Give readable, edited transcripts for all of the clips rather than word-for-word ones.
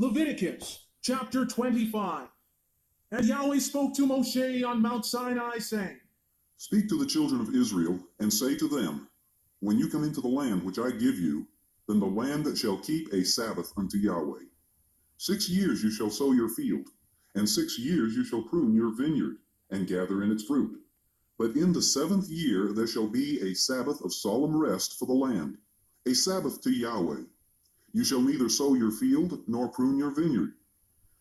Leviticus Chapter 25. And Yahweh spoke to Moshe on Mount Sinai, saying, Speak to the children of Israel, and say to them, When you come into the land which I give you, then the land shall keep a Sabbath unto Yahweh. 6 years you shall sow your field, and 6 years you shall prune your vineyard, and gather in its fruit. But in the 7th year there shall be a Sabbath of solemn rest for the land, a Sabbath to Yahweh. You shall neither sow your field, nor prune your vineyard.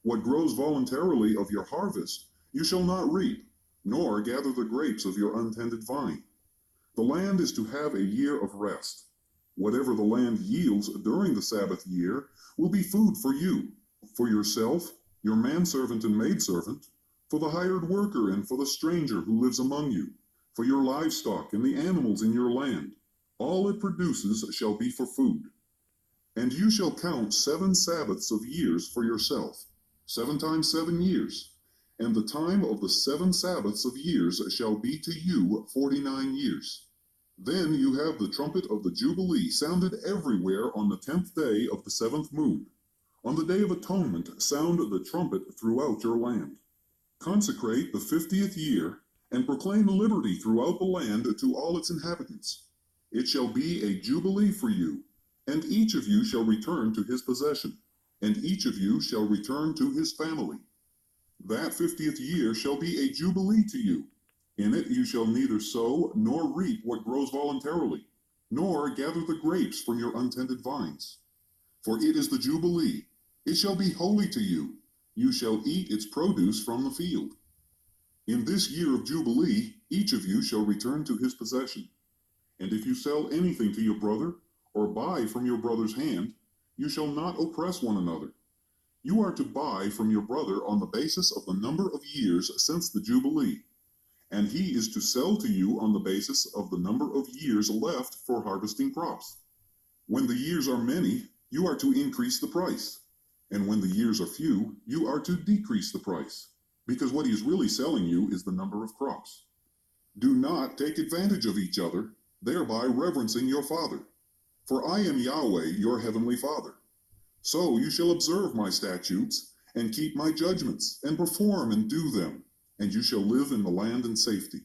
What grows voluntarily of your harvest you shall not reap, nor gather the grapes of your untended vine. The land is to have a year of rest. Whatever the land yields during the Sabbath year will be food for you, for yourself, your manservant and maidservant, for the hired worker and for the stranger who lives among you, for your livestock and the animals in your land. All it produces shall be for food. And you shall count 7 Sabbaths of years for yourself, 7 times 7 years. And the time of the 7 Sabbaths of years shall be to you 49 years. Then you have the trumpet of the Jubilee sounded everywhere on the 10th day of the 7th moon. On the Day of Atonement sound the trumpet throughout your land. Consecrate the 50th year, and proclaim liberty throughout the land to all its inhabitants. It shall be a jubilee for you, and each of you shall return to his possession, and each of you shall return to his family. That 50th year shall be a jubilee to you. In it you shall neither sow nor reap what grows voluntarily, nor gather the grapes from your untended vines. For it is the jubilee. It shall be holy to you. You shall eat its produce from the field. In this year of jubilee each of you shall return to his possession. And if you sell anything to your brother, or buy from your brother's hand, you shall not oppress one another. You are to buy from your brother on the basis of the number of years since the Jubilee, and he is to sell to you on the basis of the number of years left for harvesting crops. When the years are many, you are to increase the price, and when the years are few, you are to decrease the price, because what he is really selling you is the number of crops. Do not take advantage of each other, thereby reverencing your Father. For I am Yahweh, your heavenly Father. So you shall observe my statutes, and keep my judgments, and perform and do them, and you shall live in the land in safety.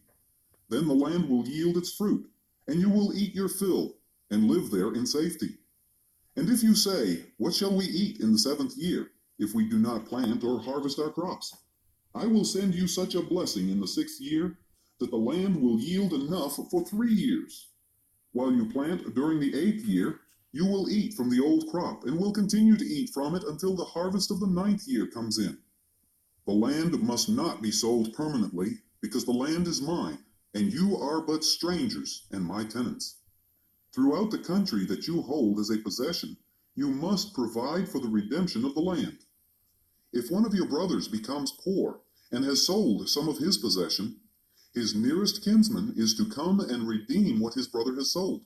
Then the land will yield its fruit, and you will eat your fill, and live there in safety. And if you say, What shall we eat in the 7th year, if we do not plant or harvest our crops? I will send you such a blessing in the 6th year, that the land will yield enough for 3 years. While you plant during the 8th year, you will eat from the old crop, and will continue to eat from it until the harvest of the 9th year comes in. The land must not be sold permanently, because the land is mine, and you are but strangers and my tenants. Throughout the country that you hold as a possession, you must provide for the redemption of the land. If one of your brothers becomes poor, and has sold some of his possession, his nearest kinsman is to come and redeem what his brother has sold.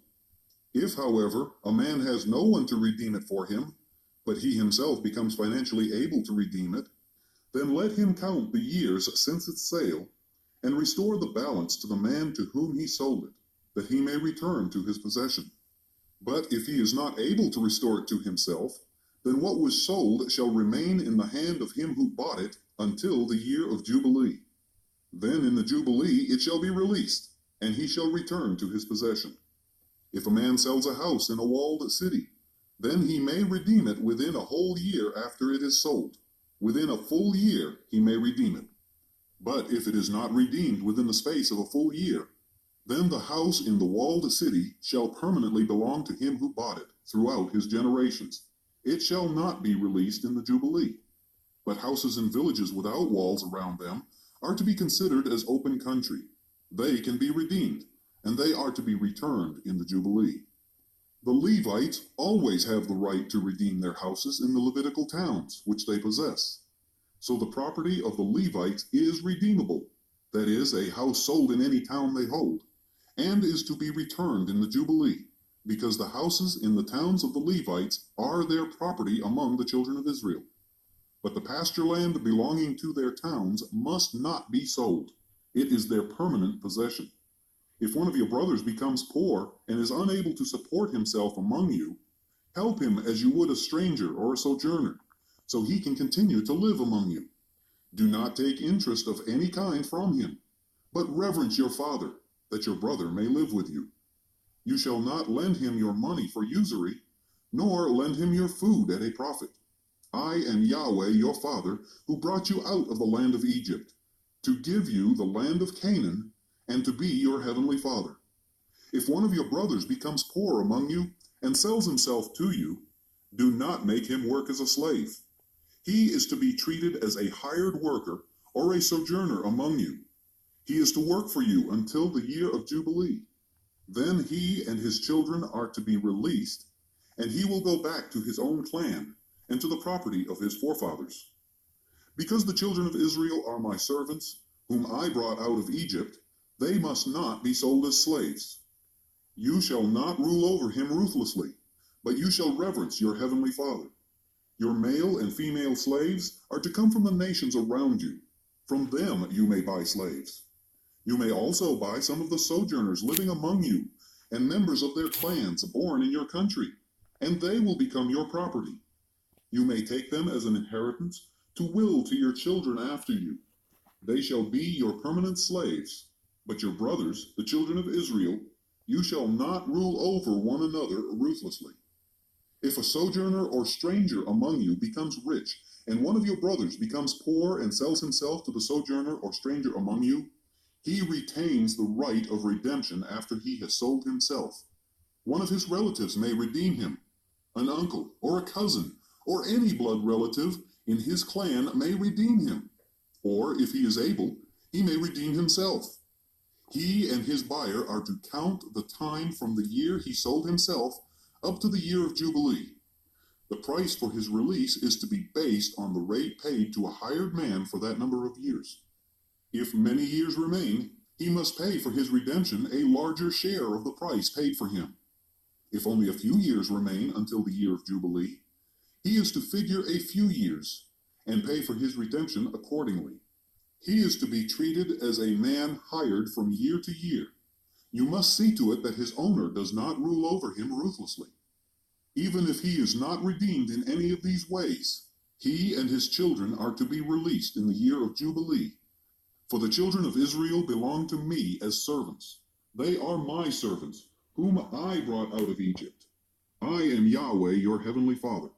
If, however, a man has no one to redeem it for him, but he himself becomes financially able to redeem it, then let him count the years since its sale, and restore the balance to the man to whom he sold it, that he may return to his possession. But if he is not able to restore it to himself, then what was sold shall remain in the hand of him who bought it until the year of Jubilee. Then in the Jubilee it shall be released, and he shall return to his possession. If a man sells a house in a walled city, then he may redeem it within a whole year after it is sold. Within a full year he may redeem it. But if it is not redeemed within the space of a full year, then the house in the walled city shall permanently belong to him who bought it throughout his generations. It shall not be released in the Jubilee. But houses in villages without walls around them are to be considered as open country. They can be redeemed, and they are to be returned in the Jubilee. The Levites always have the right to redeem their houses in the Levitical towns, which they possess. So the property of the Levites is redeemable, that is, a house sold in any town they hold, and is to be returned in the Jubilee, because the houses in the towns of the Levites are their property among the children of Israel. But the pasture land belonging to their towns must not be sold. It is their permanent possession. If one of your brothers becomes poor and is unable to support himself among you, help him as you would a stranger or a sojourner, so he can continue to live among you. Do not take interest of any kind from him, but reverence your father, that your brother may live with you. You shall not lend him your money for usury, nor lend him your food at a profit. I am Yahweh your father, who brought you out of the land of Egypt, to give you the land of Canaan, and to be your heavenly Father. If one of your brothers becomes poor among you, and sells himself to you, do not make him work as a slave. He is to be treated as a hired worker or a sojourner among you. He is to work for you until the year of Jubilee. Then he and his children are to be released, and he will go back to his own clan and to the property of his forefathers. Because the children of Israel are my servants, whom I brought out of Egypt, they must not be sold as slaves. You shall not rule over him ruthlessly, but you shall reverence your heavenly Father. Your male and female slaves are to come from the nations around you. From them you may buy slaves. You may also buy some of the sojourners living among you, and members of their clans born in your country, and they will become your property. You may take them as an inheritance to will to your children after you. They shall be your permanent slaves, but your brothers, the children of Israel, you shall not rule over one another ruthlessly. If a sojourner or stranger among you becomes rich, and one of your brothers becomes poor and sells himself to the sojourner or stranger among you, he retains the right of redemption after he has sold himself. One of his relatives may redeem him. An uncle or a cousin or any blood relative in his clan may redeem him. Or, if he is able, he may redeem himself. He and his buyer are to count the time from the year he sold himself up to the year of Jubilee. The price for his release is to be based on the rate paid to a hired man for that number of years. If many years remain, he must pay for his redemption a larger share of the price paid for him. If only a few years remain until the year of Jubilee, he is to figure a few years and pay for his redemption accordingly. He is to be treated as a man hired from year to year. You must see to it that his owner does not rule over him ruthlessly. Even if he is not redeemed in any of these ways, he and his children are to be released in the year of Jubilee. For the children of Israel belong to me as servants. They are my servants, whom I brought out of Egypt. I am Yahweh your heavenly Father.